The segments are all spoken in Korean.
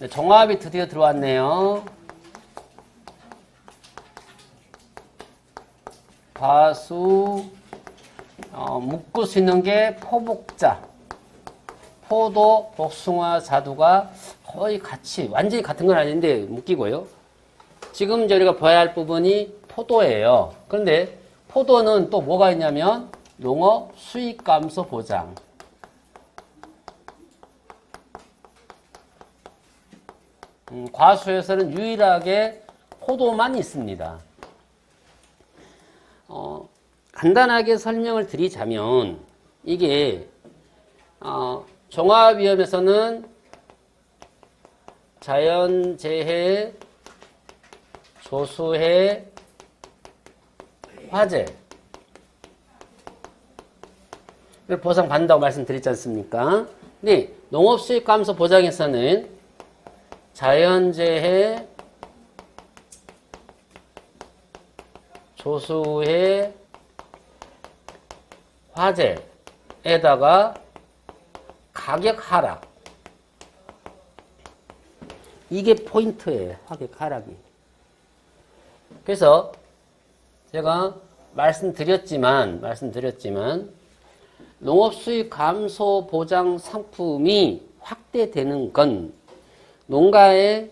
네, 종합이 드디어 들어왔네요. 과수, 묶을 수 있는 게 포복자. 포도, 복숭아, 자두가 거의 같이, 완전히 같은 건 아닌데 묶이고요. 지금 저희가 봐야 할 부분이 포도예요. 그런데 포도는 또 뭐가 있냐면 농업 수익 감소 보장. 과수에서는 유일하게 포도만 있습니다. 간단하게 설명을 드리자면 이게 종합위험에서는 자연재해, 조수해, 화재를 보상받는다고 말씀드렸지 않습니까? 네, 농업수익 감소 보장에서는 자연재해, 조수해, 화재에다가 가격 하락. 이게 포인트예요. 가격 하락이. 그래서 제가 말씀드렸지만 농업수익 감소 보장 상품이 확대되는 건 농가의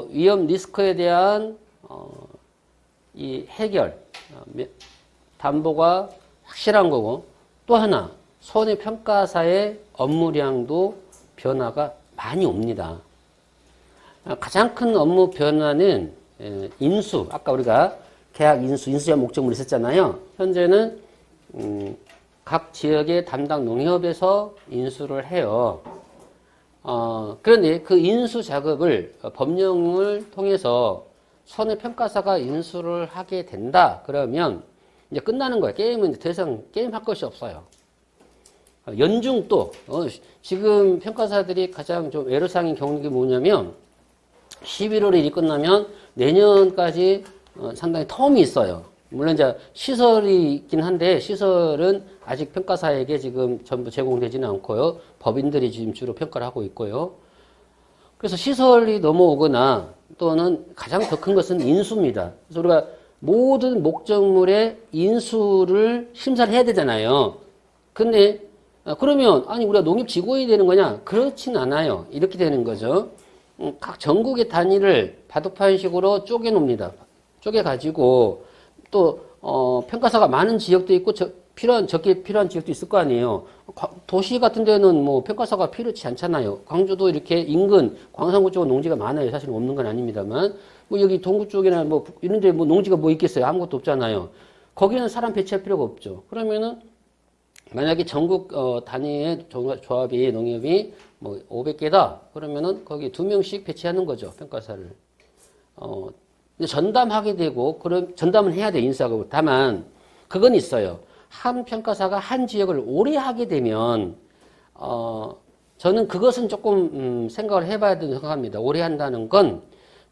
위험 리스크에 대한 이 해결, 담보가 확실한 거고, 또 하나 손해평가사의 업무량도 변화가 많이 옵니다. 가장 큰 업무 변화는 인수, 아까 우리가 계약 인수자 목적물이 있었잖아요. 현재는 각 지역의 담당 농협에서 인수를 해요. 그런데 그 인수 작업을 법령을 통해서 손해평가사가 인수를 하게 된다. 그러면 이제 끝나는 거예요. 게임은 이제 더 이상 게임할 것이 없어요. 연중 또 지금 평가사들이 가장 좀 애로사항인 경우가 뭐냐면 11월 1일이 끝나면 내년까지 상당히 텀이 있어요. 물론 이제 시설이 있긴 한데 시설은 아직 평가사에게 지금 전부 제공되지는 않고요. 법인들이 지금 주로 평가를 하고 있고요. 그래서 시설이 넘어오거나 또는 가장 더 큰 것은 인수입니다. 그래서 우리가 모든 목적물의 인수를 심사를 해야 되잖아요. 근데 그러면 아니 우리가 농협지구원이 되는 거냐? 그렇진 않아요. 이렇게 되는 거죠. 각 전국의 단위를 바둑판식으로 쪼개 놓습니다. 쪼개 가지고 또 평가사가 많은 지역도 있고 적게 필요한 지역도 있을 거 아니에요. 도시 같은 데는 뭐 평가사가 필요치 않잖아요. 광주도 이렇게 인근 광산구 쪽은 농지가 많아요. 사실 없는 건 아닙니다만 뭐 여기 동구 쪽이나 뭐 이런 데 뭐 농지가 뭐 있겠어요. 아무것도 없잖아요. 거기는 사람 배치할 필요가 없죠. 그러면은 만약에 전국 단위의 조합이 농협이 뭐 500개다. 그러면은 거기 2명씩 배치하는 거죠. 평가사를. 전담하게 되고 그럼 전담은 해야 돼. 인수작업을. 다만 그건 있어요. 한 평가사가 한 지역을 오래 하게 되면 저는 그것은 조금 생각을 해봐야 된다고 생각합니다. 오래 한다는 건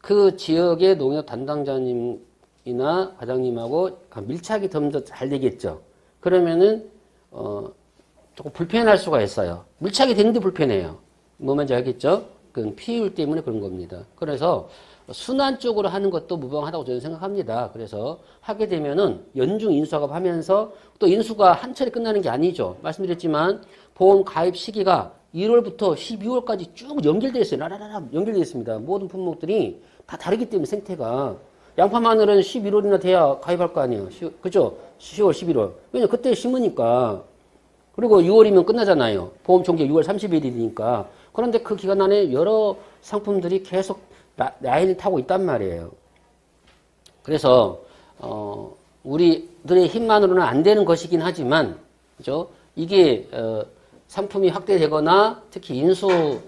그 지역의 농협 담당자님이나 과장님하고 밀착이 좀 더 잘 되겠죠. 그러면은 조금 불편할 수가 있어요. 밀착이 되는데 불편해요. 뭐 뭔지 알겠죠? 그건 피해율 때문에 그런 겁니다. 그래서 순환 쪽으로 하는 것도 무방하다고 저는 생각합니다. 그래서 하게 되면은 연중 인수작업 하면서 또 인수가 한 차례 끝나는 게 아니죠. 말씀드렸지만 보험 가입 시기가 1월부터 12월까지 쭉 연결되어 있어요. 라라라 연결되어 있습니다. 모든 품목들이 다 다르기 때문에 생태가. 양파 마늘은 11월이나 돼야 가입할 거 아니에요. 그죠? 10월, 11월. 왜냐면 그때 심으니까. 그리고 6월이면 끝나잖아요. 보험 종료 6월 30일이니까. 그런데 그 기간 안에 여러 상품들이 계속 라인을 타고 있단 말이에요. 그래서 우리들의 힘만으로는 안 되는 것이긴 하지만, 그죠? 이게 상품이 확대되거나 특히 인수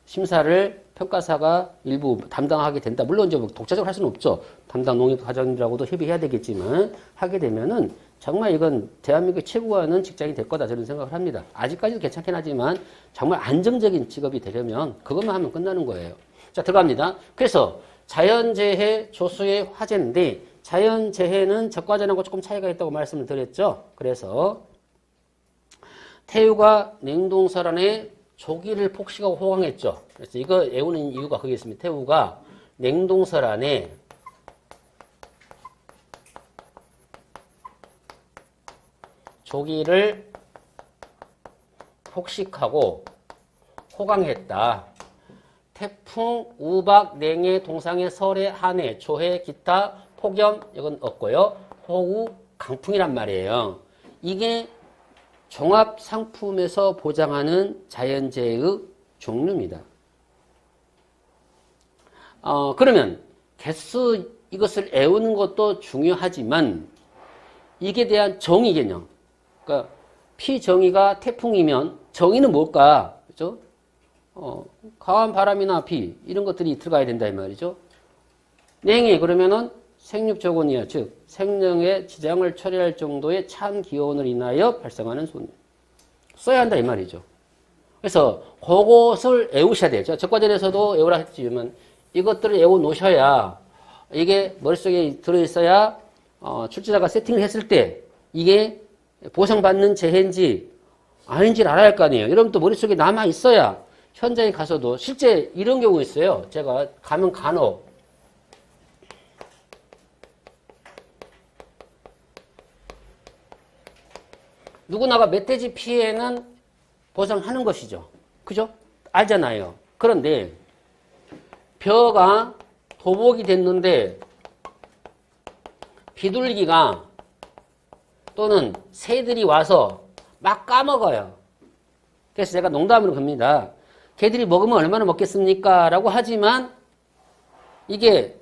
심사를 평가사가 일부 담당하게 된다. 물론 이제 독자적으로 할 수는 없죠. 담당 농협 과장님이라고도 협의해야 되겠지만 하게 되면은 정말 이건 대한민국 최고가 하는 직장이 될 거다 저는 생각을 합니다. 아직까지도 괜찮긴 하지만 정말 안정적인 직업이 되려면 그것만 하면 끝나는 거예요. 자, 들어갑니다. 그래서 자연재해, 조수의 화재인데 자연재해는 적과전하고 조금 차이가 있다고 말씀을 드렸죠. 그래서 태우가 냉동설안에 조기를 폭식하고 호강했죠. 그래서 이거 애우는 이유가 거기 있습니다. 태우가 냉동설 안에 조기를 폭식하고 호강했다. 태풍, 우박, 냉해, 동상해, 설해, 한해, 조해, 기타, 폭염 이건 없고요. 호우, 강풍이란 말이에요. 이게 종합상품에서 보장하는 자연재해의 종류입니다. 그러면 개수 이것을 애우는 것도 중요하지만 이게 대한 정의 개념. 그러니까 피정의가 태풍이면 정의는 뭘까? 그죠? 강한 바람이나 비 이런 것들이 들어가야 된다 이 말이죠. 냉해 그러면은 생육조건이야. 즉 생명의 지장을 초래할 정도의 찬 기온을 인하여 발생하는 손해. 써야 한다 이 말이죠. 그래서 그것을 애우셔야 돼요. 적과전에서도 애우라 했지만 이것들을 애워 놓으셔야 이게 머릿속에 들어있어야 출제자가 세팅을 했을 때 이게 보상받는 재해인지 아닌지를 알아야 할 거 아니에요. 여러분 또 머릿속에 남아 있어야 현장에 가서도 실제 이런 경우 있어요. 제가 가면 간혹 누구나가 멧돼지 피해는 보상하는 것이죠. 그죠? 알잖아요. 그런데 벼가 도복이 됐는데 비둘기가 또는 새들이 와서 막 까먹어요. 그래서 제가 농담으로 겁니다. 걔들이 먹으면 얼마나 먹겠습니까? 라고 하지만 이게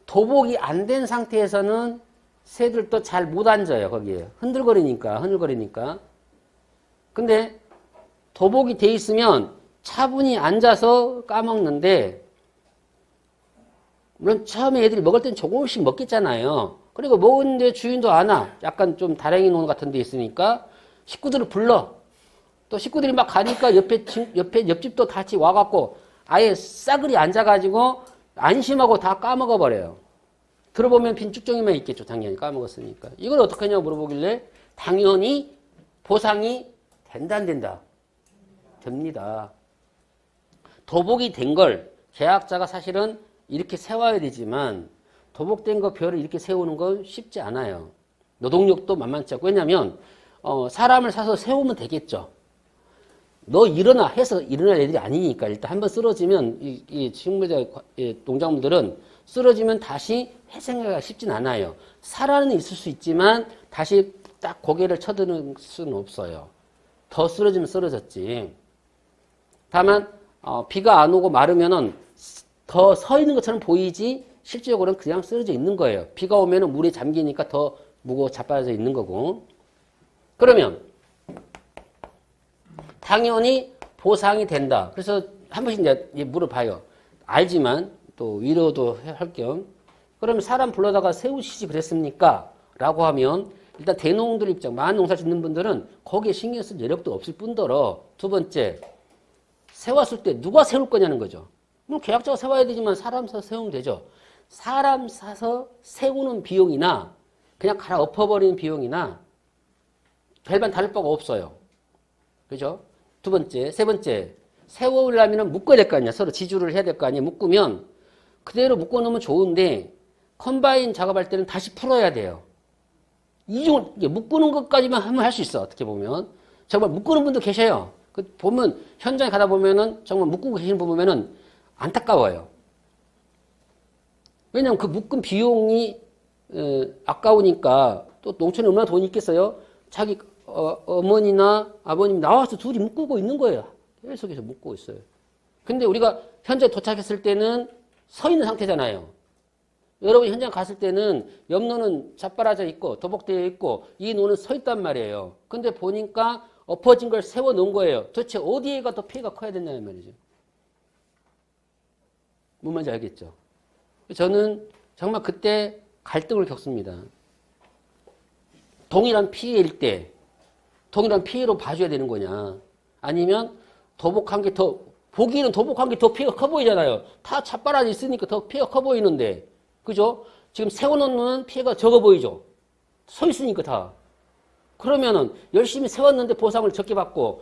도복이 안 된 상태에서는 새들도 잘 못 앉아요. 거기에 흔들거리니까. 근데 도복이 돼 있으면 차분히 앉아서 까먹는데 물론 처음에 애들이 먹을 땐 조금씩 먹겠잖아요. 그리고 먹었는데 주인도 안 와. 약간 좀 다랭이 논 같은 데 있으니까 식구들을 불러. 또 식구들이 막 가니까 옆집도 같이 와갖고 아예 싸그리 앉아가지고 안심하고 다 까먹어버려요. 들어보면 빈 쭉정이만 있겠죠. 당연히 까먹었으니까. 이걸 어떻게 하냐고 물어보길래 당연히 보상이 된다 안 된다? 됩니다. 도복이 된 걸 계약자가 사실은 이렇게 세워야 되지만 도복된 거 별을 이렇게 세우는 건 쉽지 않아요. 노동력도 만만치 않고. 왜냐하면 사람을 사서 세우면 되겠죠. 너 일어나 해서 일어날 애들이 아니니까. 일단 한번 쓰러지면 이 식물자 농작물들은 쓰러지면 다시 회생하기가 쉽진 않아요. 살아는 있을 수 있지만 다시 딱 고개를 쳐드는 수는 없어요. 더 쓰러지면 쓰러졌지. 다만 비가 안 오고 마르면은 더 서 있는 것처럼 보이지 실질적으로는 그냥 쓰러져 있는 거예요. 비가 오면은 물에 잠기니까 더 무거워 자빠져 있는 거고. 그러면 당연히 보상이 된다. 그래서 한 번씩 이제 물어봐요. 알지만 또 위로도 할 겸. 그러면 사람 불러다가 세우시지 그랬습니까? 라고 하면 일단 대농들 입장, 많은 농사 짓는 분들은 거기에 신경 쓸 여력도 없을 뿐더러 두 번째, 세웠을 때 누가 세울 거냐는 거죠. 물론 계약자가 세워야 되지만 사람 사서 세우면 되죠. 사람 사서 세우는 비용이나 그냥 갈아 엎어버리는 비용이나 별반 다를 바가 없어요. 그죠? 두 번째, 세 번째, 세우려면 묶어야 될 거 아니야. 서로 지주를 해야 될 거 아니야. 묶으면 그대로 묶어놓으면 좋은데 컴바인 작업할 때는 다시 풀어야 돼요. 묶는 것까지만 하면 할 수 있어. 어떻게 보면. 정말 묶는 분도 계셔요. 보면, 현장에 가다 보면은 정말 묶고 계시는 분 보면은 안타까워요. 왜냐면 그 묶은 비용이, 아까우니까 또 농촌에 얼마나 돈이 있겠어요? 자기, 어머니나 아버님 나와서 둘이 묶고 있는 거예요. 계속해서 묶고 있어요. 근데 우리가 현장에 도착했을 때는 서 있는 상태잖아요. 여러분 현장 갔을 때는 옆노는 자빠라져 있고 도복되어 있고 이 노는 서 있단 말이에요. 근데 보니까 엎어진 걸 세워 놓은 거예요. 도대체 어디에가 더 피해가 커야 된다는 말이죠. 뭔 말인지 알겠죠? 저는 정말 그때 갈등을 겪습니다. 동일한 피해일 때 동일한 피해로 봐줘야 되는 거냐. 아니면 도복한 게 더, 보기에는 도복한 게 더 피해가 커 보이잖아요. 다 자빠라져 있으니까 더 피해가 커 보이는데. 그죠? 지금 세워놓는 피해가 적어 보이죠? 서 있으니까 다. 그러면은 열심히 세웠는데 보상을 적게 받고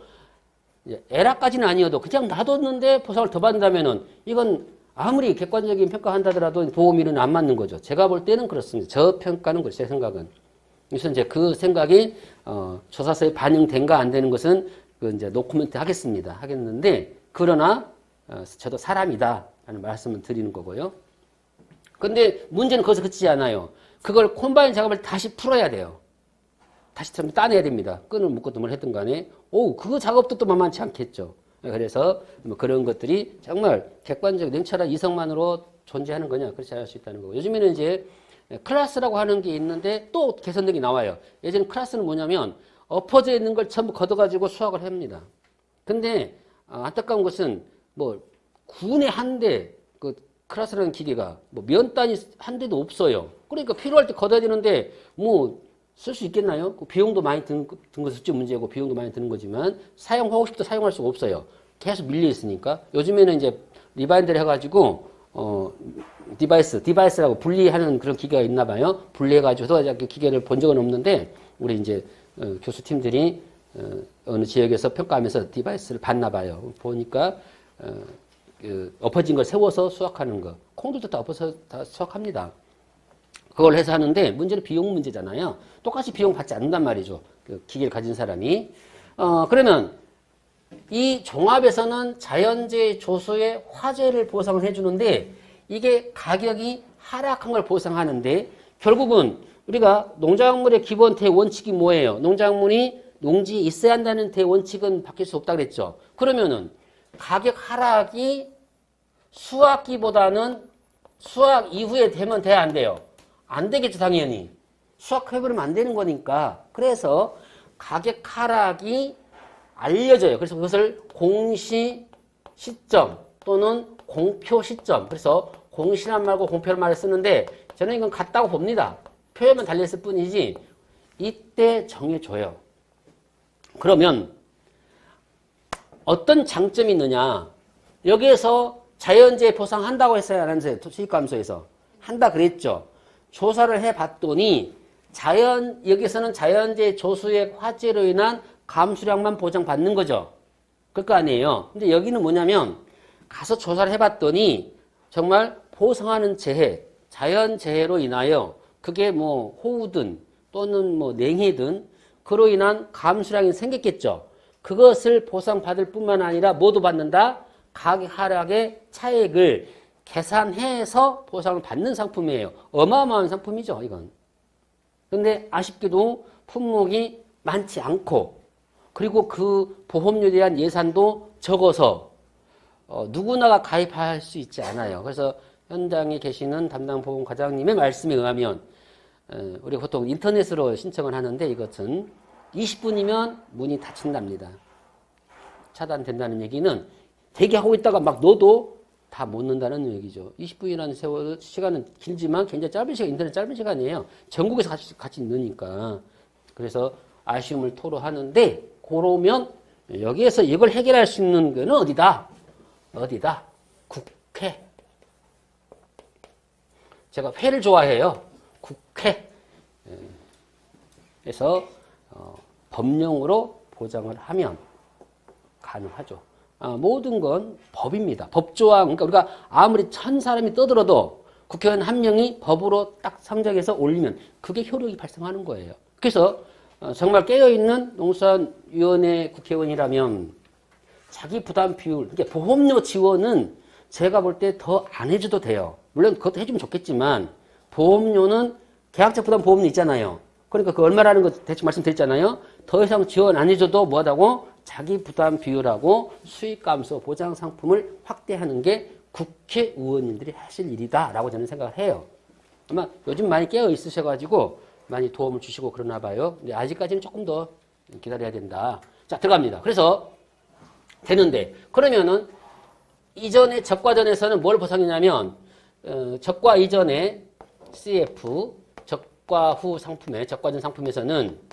에라까지는 아니어도 그냥 놔뒀는데 보상을 더 받는다면은 이건 아무리 객관적인 평가한다더라도 보험일은 안 맞는 거죠. 제가 볼 때는 그렇습니다. 저평가는 그렇죠. 제 생각은. 그래서 이제 그 생각이 조사서에 반영된가 안 되는 것은 그 이제 노코멘트 하겠는데 그러나 저도 사람이다 라는 말씀을 드리는 거고요. 근데 문제는 거기서 그치지 않아요. 그걸 콤바인 작업을 다시 풀어야 돼요. 다시 따내야 됩니다. 끈을 묶었든 뭘 했든 간에. 그거 작업도 또 만만치 않겠죠. 그래서 뭐 그런 것들이 정말 객관적 냉철한 이성만으로 존재하는 거냐 그렇지 않을 수 있다는 거고. 요즘에는 이제 클래스라고 하는 게 있는데 또 개선된 게 나와요. 예전에 클래스는 뭐냐면 엎어져 있는 걸 전부 걷어가지고 수확을 합니다. 근데 안타까운 것은 뭐 군에 한 대 그 클래스라는 기계가 뭐 면 단위 한 대도 없어요. 그러니까 필요할 때 걷어야 되는데 뭐 쓸 수 있겠나요? 그 비용도 많이 든 것이 문제고 비용도 많이 드는 거지만 사용하고 싶도 사용할 수가 없어요. 계속 밀려 있으니까. 요즘에는 이제 리바인드를 해가지고 디바이스라고 분리하는 그런 기계가 있나 봐요. 분리해가지고 기계를 본 적은 없는데 우리 이제 교수팀들이 어느 지역에서 평가하면서 디바이스를 봤나 봐요. 보니까 엎어진 걸 세워서 수확하는 거. 콩들도 다 엎어서 다 수확합니다. 그걸 해서 하는데 문제는 비용 문제잖아요. 똑같이 비용 받지 않는단 말이죠. 그 기계를 가진 사람이. 그러면 이 종합에서는 자연재해 조소의 화재를 보상을 해주는데 이게 가격이 하락한 걸 보상하는데 결국은 우리가 농작물의 기본 대원칙이 뭐예요? 농지에 있어야 한다는 대원칙은 바뀔 수 없다 그랬죠. 그러면은 가격 하락이 수확기보다는 수확 이후에 되면 돼야 안 돼요? 안 되겠죠, 당연히. 수확해버리면 안 되는 거니까. 그래서 가격 하락이 알려져요. 그래서 그것을 공시 시점 또는 공표 시점. 그래서 공시란 말고 공표란 말을 쓰는데 저는 이건 같다고 봅니다. 표현만 달렸을 뿐이지 이때 정해줘요. 그러면 어떤 장점이 있느냐. 여기에서 자연재해 보상한다고 했어요. 안 했어요? 수익감소에서. 한다 그랬죠. 조사를 해봤더니 여기서는 자연재해 조수의 화재로 인한 감수량만 보장받는 거죠. 그럴 거 아니에요. 근데 여기는 뭐냐면 가서 조사를 해봤더니 정말 보상하는 재해, 자연재해로 인하여 그게 뭐 호우든 또는 뭐 냉해든 그로 인한 감수량이 생겼겠죠. 그것을 보상받을 뿐만 아니라 모두 받는다. 가격 하락의 차액을 계산해서 보상을 받는 상품이에요. 어마어마한 상품이죠, 이건. 근데 아쉽게도 품목이 많지 않고 그리고 그 보험료에 대한 예산도 적어서 누구나가 가입할 수 있지 않아요. 그래서 현장에 계시는 담당 보험과장님의 말씀에 의하면 우리가 보통 인터넷으로 신청을 하는데 이것은 20분이면 문이 닫힌답니다. 차단된다는 얘기는 대기하고 있다가 막 넣어도 다 못 넣는다는 얘기죠. 20분이라는 세월 시간은 길지만 굉장히 짧은 시간, 인터넷 짧은 시간이에요. 전국에서 같이 넣으니까. 그래서 아쉬움을 토로하는데 그러면 여기에서 이걸 해결할 수 있는 거는 어디다? 국회. 제가 회를 좋아해요. 국회. 그래서 법령으로 보장을 하면 가능하죠. 모든 건 법입니다. 법조항. 그러니까 우리가 아무리 1000사람이 떠들어도 국회의원 한 명이 법으로 딱 상정해서 올리면 그게 효력이 발생하는 거예요. 그래서 정말 깨어있는 농수산위원회 국회의원이라면 자기 부담 비율, 그러니까 보험료 지원은 제가 볼 때 더 안 해줘도 돼요. 물론 그것도 해주면 좋겠지만 보험료는 계약적 부담 보험료 있잖아요. 그러니까 그 얼마라는 거 대충 말씀드렸잖아요. 더 이상 지원 안 해줘도 뭐하다고? 자기 부담 비율하고 수익 감소 보장 상품을 확대하는 게 국회의원님들이 하실 일이다 라고 저는 생각을 해요. 아마 요즘 많이 깨어 있으셔가지고 많이 도움을 주시고 그러나 봐요. 근데 아직까지는 조금 더 기다려야 된다. 자, 들어갑니다. 그래서 되는데 그러면은 이전에 적과전에서는 뭘 보상했냐면 적과 이전에 CF 적과 후 상품에 적과전 상품에서는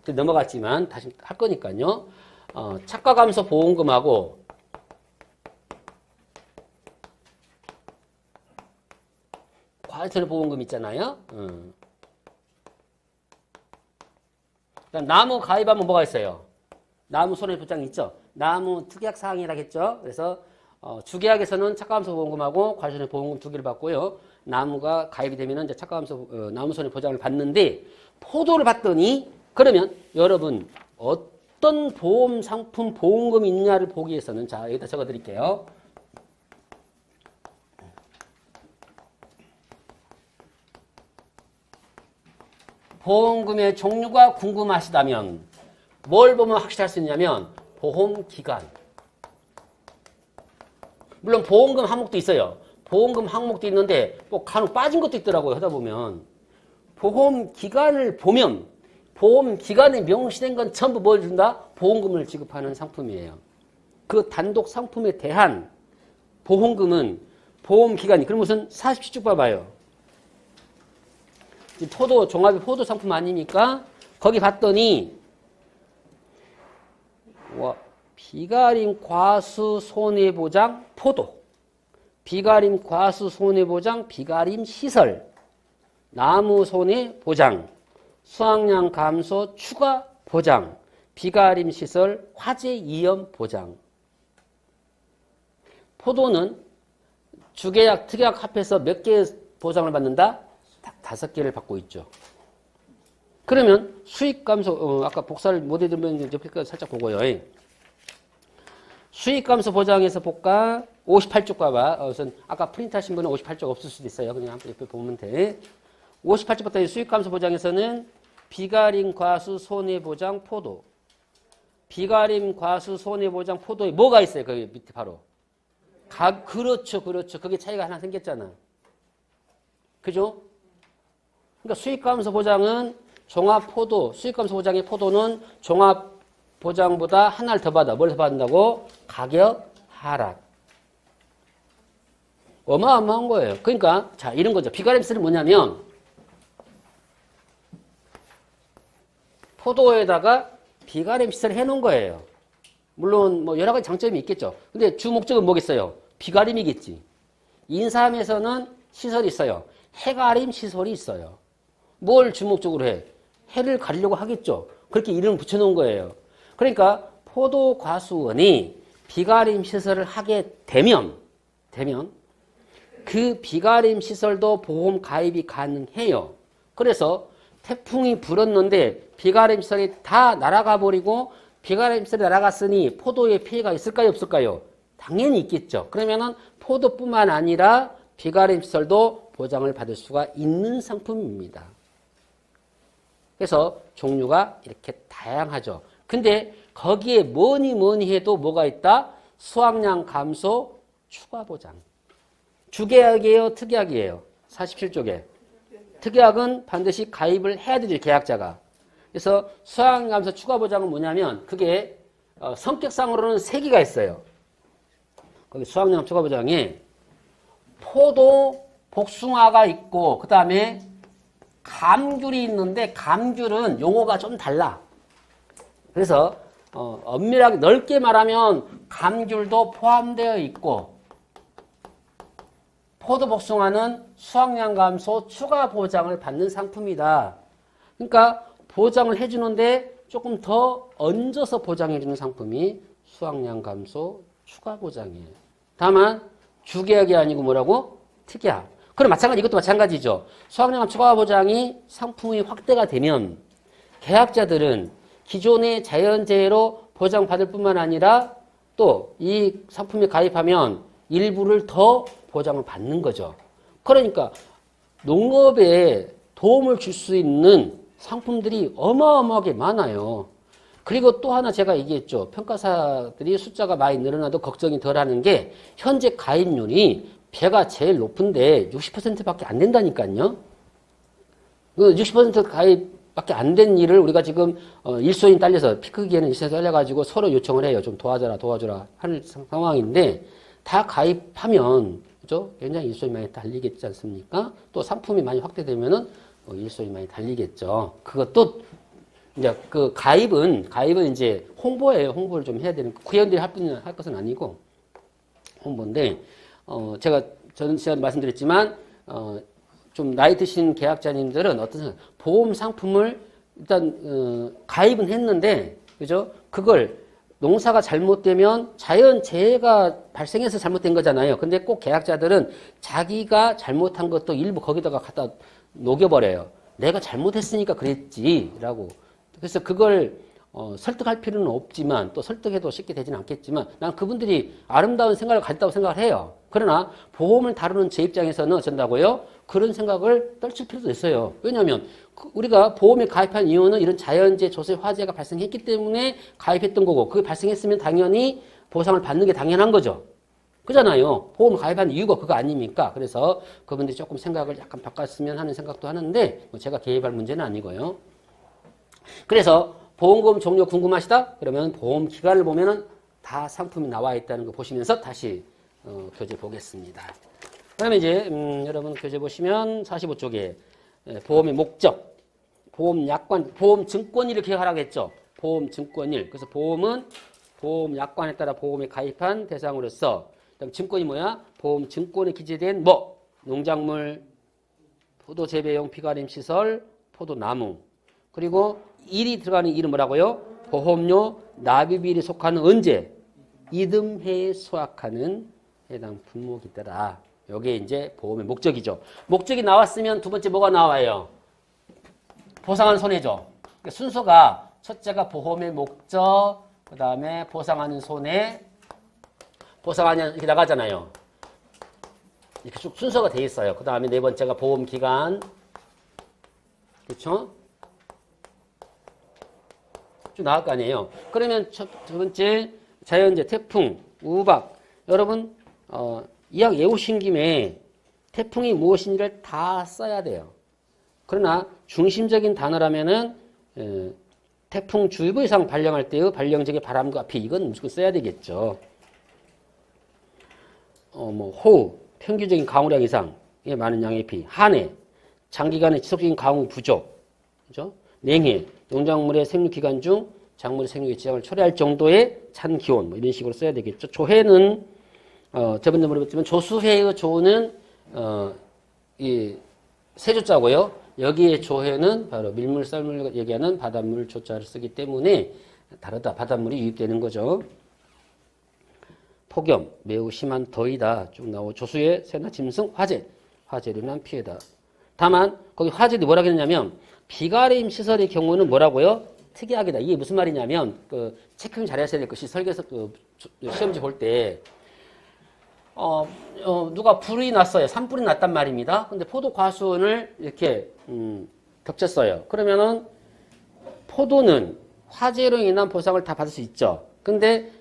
넘어갔지만 다시 할 거니까요. 착과 감소 보험금하고 과실손해 보험금 있잖아요. 나무 가입하면 뭐가 있어요? 나무 손해보장 있죠? 나무 특약 사항이라 했죠. 그래서 주계약에서는 착가감소 보험금하고 과실손해 보험금 두 개를 받고요. 나무가 가입이 되면은 이제 착가감소 나무손해 보장을 받는데 포도를 받더니 그러면 여러분 어떤 보험 상품 보험금이 있냐를 보기 위해서는 자 여기다 적어 드릴게요. 보험금의 종류가 궁금하시다면 뭘 보면 확실할 수 있냐면 보험기간. 물론 보험금 항목도 있어요. 보험금 항목도 있는데 뭐 간혹 빠진 것도 있더라고요. 하다 보면 보험기간을 보면 보험기간에 명시된 건 전부 뭘 준다? 보험금을 지급하는 상품이에요. 그 단독 상품에 대한 보험금은 보험기간이 그럼 무슨 47쪽 봐봐요. 포도 종합이 포도 상품 아닙니까? 거기 봤더니 비가림 과수 손해보장 포도, 비가림 과수 손해보장 비가림 시설, 나무 손해보장, 수확량 감소 추가 보장, 비가림 시설 화재 위험 보장. 포도는 주계약, 특약 합해서 몇 개의 보장을 받는다? 5개를 받고 있죠. 그러면 수익 감소, 아까 복사를 못 해드리면 옆에 살짝 보고요. 수익 감소 보장에서 볼까? 58쪽 봐봐. 우선 아까 프린트 하신 분은 58쪽 없을 수도 있어요. 그냥 옆에 보면 돼. 58쪽부터 수익 감소 보장에서는 비가림 과수 손해보장 포도. 비가림 과수 손해보장 포도에 뭐가 있어요? 거기 밑에 바로. 그렇죠. 그게 차이가 하나 생겼잖아. 그죠? 그러니까 수익감소 보장은 종합포도, 수익감소 보장의 포도는 종합보장보다 하나를 더 받아. 뭘 더 받는다고? 가격 하락. 어마어마한 거예요. 그러니까 자 이런 거죠. 비가림세는 뭐냐면 포도에다가 비가림 시설을 해놓은 거예요. 물론 뭐 여러 가지 장점이 있겠죠. 근데 주 목적은 뭐겠어요? 비가림이겠지. 인삼에서는 시설이 있어요. 해가림 시설이 있어요. 뭘 주목적으로 해? 해를 가리려고 하겠죠. 그렇게 이름을 붙여놓은 거예요. 그러니까 포도과수원이 비가림 시설을 하게 되면 그 비가림 시설도 보험 가입이 가능해요. 그래서 태풍이 불었는데 비가림 시설이 다 날아가 버리고 비가림 시설이 날아갔으니 포도에 피해가 있을까요? 없을까요? 당연히 있겠죠. 그러면은 포도뿐만 아니라 비가림 시설도 보장을 받을 수가 있는 상품입니다. 그래서 종류가 이렇게 다양하죠. 근데 거기에 뭐니 해도 뭐가 있다? 수확량 감소 추가 보장. 주계약이에요? 특약이에요? 47쪽에. 특약은 반드시 가입을 해야 되죠. 계약자가. 그래서 수확량 감소 추가 보장은 뭐냐면 그게 성격상으로는 3개가 있어요. 거기 수확량 추가 보장에 포도, 복숭아가 있고 그 다음에 감귤이 있는데 감귤은 용어가 좀 달라. 그래서 엄밀하게 넓게 말하면 감귤도 포함되어 있고 포도, 복숭아는 수확량 감소 추가 보장을 받는 상품이다. 그러니까 보장을 해주는데 조금 더 얹어서 보장해주는 상품이 수확량 감소 추가 보장이에요. 다만 주계약이 아니고 뭐라고? 특약. 그럼 이것도 마찬가지죠. 수확량 추가 보장이 상품이 확대가 되면 계약자들은 기존의 자연재해로 보장받을 뿐만 아니라 또 이 상품에 가입하면 일부를 더 보장을 받는 거죠. 그러니까 농업에 도움을 줄 수 있는 상품들이 어마어마하게 많아요. 그리고 또 하나 제가 얘기했죠. 평가사들이 숫자가 많이 늘어나도 걱정이 덜하는 게 현재 가입률이 배가 제일 높은데 60%밖에 안 된다니까요. 60% 가입밖에 안 된 일을 우리가 지금 일손이 딸려서 피크기에는 일손이 딸려가지고 서로 요청을 해요. 좀 도와줘라 하는 상황인데 다 가입하면 그죠? 굉장히 일손이 많이 달리겠지 않습니까? 또 상품이 많이 확대되면은 일손이 많이 달리겠죠. 그것도 이제 그 가입은 이제 홍보예요. 홍보를 좀 해야 되는 구현들이 할 것은 아니고 홍보인데 저는 시간에 말씀드렸지만 좀 나이 드신 계약자님들은 어떤 보험 상품을 일단 가입은 했는데 그죠? 그걸 농사가 잘못되면 자연재해가 발생해서 잘못된 거잖아요. 근데 꼭 계약자들은 자기가 잘못한 것도 일부 거기다가 갖다 녹여버려요. 내가 잘못했으니까 그랬지라고. 그래서 그걸 설득할 필요는 없지만 또 설득해도 쉽게 되지는 않겠지만 난 그분들이 아름다운 생각을 가졌다고 생각을 해요. 그러나 보험을 다루는 제 입장에서는 어쩐다고요? 그런 생각을 떨칠 필요도 있어요. 왜냐하면 우리가 보험에 가입한 이유는 이런 자연재해, 조세, 화재가 발생했기 때문에 가입했던 거고 그게 발생했으면 당연히 보상을 받는 게 당연한 거죠. 그잖아요. 보험 가입한 이유가 그거 아닙니까? 그래서 그분들이 조금 생각을 약간 바꿨으면 하는 생각도 하는데 뭐 제가 개입할 문제는 아니고요. 그래서 보험금 종료 궁금하시다? 그러면 보험 기간을 보면은 다 상품이 나와 있다는 거 보시면서 다시 교재 보겠습니다. 그 다음에 이제 여러분 교재 보시면 45쪽에 보험의 목적, 보험 약관, 보험 증권일을 기억하라고 했죠. 보험 증권일. 그래서 보험은 보험 약관에 따라 보험에 가입한 대상으로서 그다음 증권이 뭐야? 보험 증권에 기재된 뭐 농작물, 포도 재배용 피가림 시설, 포도나무. 그리고 일이 들어가는 일은 뭐라고요? 보험료 납입일이 속하는 언제? 이듬해에 수확하는 해당 품목이 있더라. 이게 이제 보험의 목적이죠. 목적이 나왔으면 두 번째 뭐가 나와요? 보상하는 손해죠. 그러니까 순서가 첫째가 보험의 목적, 그 다음에 보상하는 손해, 보상하냐 이렇게 나가잖아요. 이렇게 쭉 순서가 돼 있어요. 그 다음에 네 번째가 보험 기간, 그렇죠? 쭉 나갈 거 아니에요. 그러면 두 번째 자연재해, 태풍, 우박. 여러분 이왕 외우신 김에 태풍이 무엇인지를 다 써야 돼요. 그러나 중심적인 단어라면은 태풍주의보이상 발령할 때의 발령적의 바람과 비 이건 무조건 써야 되겠죠. 뭐 호우, 평균적인 강우량 이상의 많은 양의 비, 한해, 장기간의 지속적인 강우 부족, 그죠? 냉해, 농작물의 생육기간 중 작물의 생육에 지장을 초래할 정도의 찬 기온, 뭐 이런 식으로 써야 되겠죠. 조해는 저번에 물어봤지만 조수해의 조는 이 세조자고요. 여기에 조해는 바로 밀물, 썰물 얘기하는 바닷물 조자를 쓰기 때문에 다르다. 바닷물이 유입되는 거죠. 폭염, 매우 심한 더위다. 쭉 나오고 조수해, 새나 짐승, 화재, 화재로 인한 피해다. 다만 거기 화재도 뭐라고 했냐면 비가림 시설의 경우는 뭐라고요? 특이하게다. 이게 무슨 말이냐면 그 체크를 잘하셔야 될 것이 설계에서 시험지 볼 때 누가 불이 났어요. 산불이 났단 말입니다. 근데 포도 과수원을 이렇게 덮쳤어요. 그러면은 포도는 화재로 인한 보상을 다 받을 수 있죠. 근데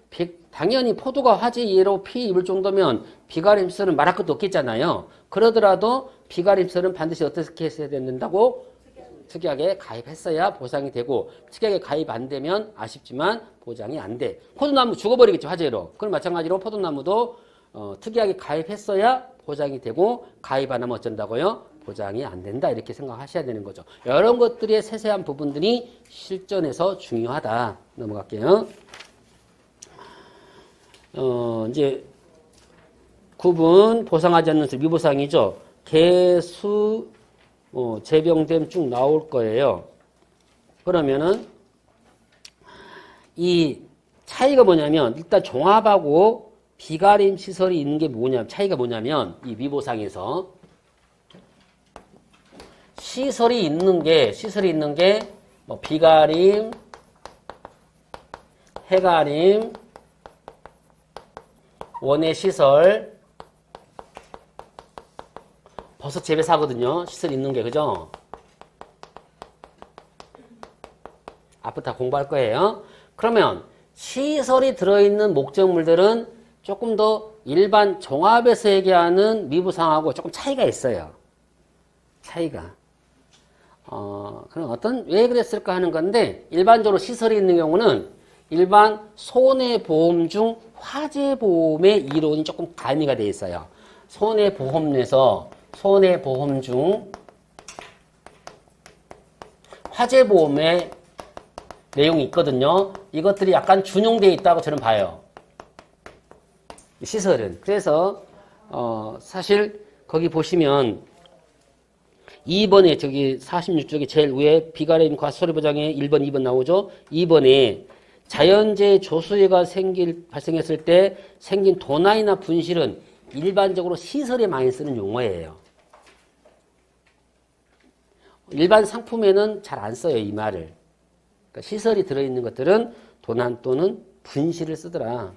당연히 포도가 화재로 피해 입을 정도면 비가림설은 말할 것도 없겠잖아요. 그러더라도 비가림설은 반드시 어떻게 했어야 된다고? 특이하게 가입했어야 보상이 되고 특이하게 가입 안 되면 아쉽지만 보장이 안 돼. 포도나무 죽어버리겠죠. 화재로. 그럼 마찬가지로 포도나무도 특이하게 가입했어야 보장이 되고 가입 안 하면 어쩐다고요? 보장이 안 된다. 이렇게 생각하셔야 되는 거죠. 이런 것들의 세세한 부분들이 실전에서 중요하다. 넘어갈게요. 이제 9분 보상하지 않는 수 미보상이죠. 개수 재병됨 쭉 나올 거예요. 그러면은 이 차이가 뭐냐면 일단 종합하고 비가림 시설이 있는 게 뭐냐 차이가 뭐냐면 이 미보상에서 시설이 있는 게 뭐 비가림, 해가림, 원예 시설, 버섯 재배사거든요. 시설 있는 게 그죠? 앞으로 다 공부할 거예요. 그러면 시설이 들어있는 목적물들은 조금 더 일반 종합에서 얘기하는 미부상하고 조금 차이가 있어요. 차이가. 그럼 왜 그랬을까 하는 건데, 일반적으로 시설이 있는 경우는 일반 손해보험 중 화재보험의 이론이 조금 가미가 되어 있어요. 손해보험 내에서 손해보험 중 화재보험의 내용이 있거든요. 이것들이 약간 준용되어 있다고 저는 봐요. 시설은. 그래서 사실 거기 보시면 2번에 저기 46쪽에 제일 위에 비가림과 소리보장에 1번, 2번 나오죠. 2번에 자연재해 조수해가 발생했을 때 생긴 도난이나 분실은 일반적으로 시설에 많이 쓰는 용어예요. 일반 상품에는 잘 안 써요, 이 말을. 그러니까 시설이 들어있는 것들은 도난 또는 분실을 쓰더라.